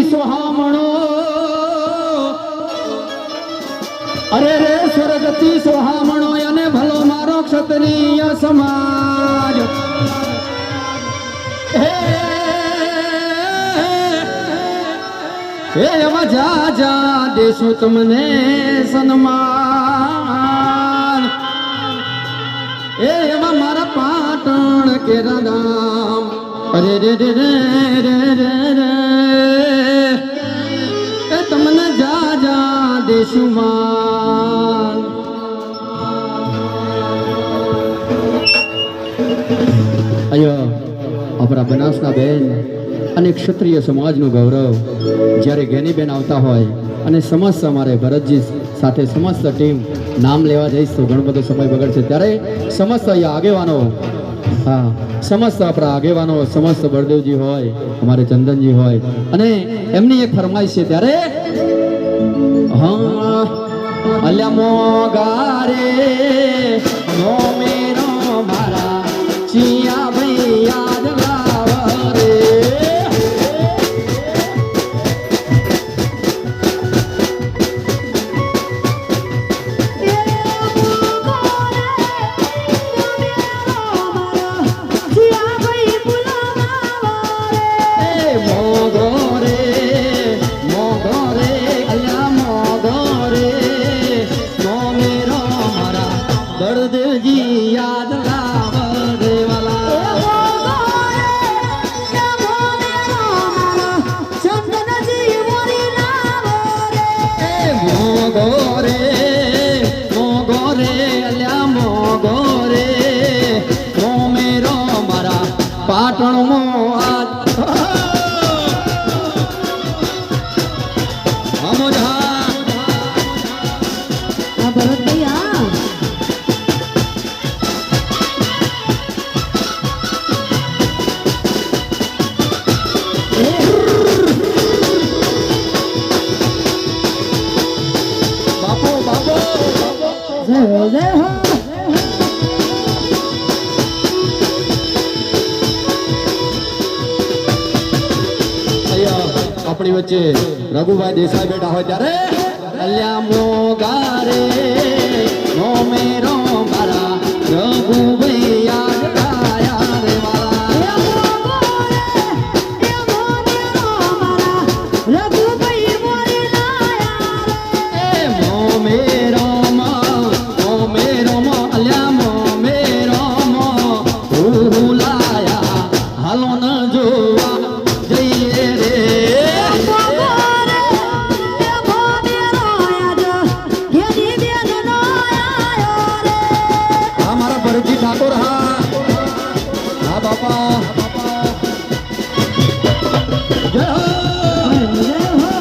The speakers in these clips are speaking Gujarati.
સોહામણો અરે રે સ્વર્ગથી સોહામણો અને ભલો મારો ક્ષત્રિય સમાજ હે જા જા દેશું તમને સન્માન એમાં મારા પાટણ કેરા નામ અરે રે રે રે રે રે રે એ તમને જા જા દેશું માન અયો આપણા બનાસના બેન અને ક્ષત્રિય સમાજનું ગૌરવ જ્યારે જ્ઞાનીબેન આવતા હોય અને સમસ્ત અમારે ભરતજી સાથે સમસ્ત ટીમ નામ લેવા જઈશ તો ઘણો બધો સમય બગડશે ત્યારે સમસ્ત અહીંયા આગેવાનો હા સમસ્ત આપણા આગેવાનો સમસ્ત બળદેવજી હોય અમારે ચંદનજી હોય અને એમની એક ફરમાઈશ છે ત્યારે હા અલ્યા મોગારે નો મેરો મારા ચિયા ભાઈ યાદ લાવરે બળદેવજી યાદ લાવ પાટણ મો આપણી વચ્ચે રઘુભાઈ દેસાઈ બેઠા હોય ત્યારે અલ્યા મોગારે નો મેરો મારા રઘુભાઈ યાદ આયા રે ઠાકોર હા હા બાપા જય હો જય હો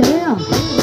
જય હો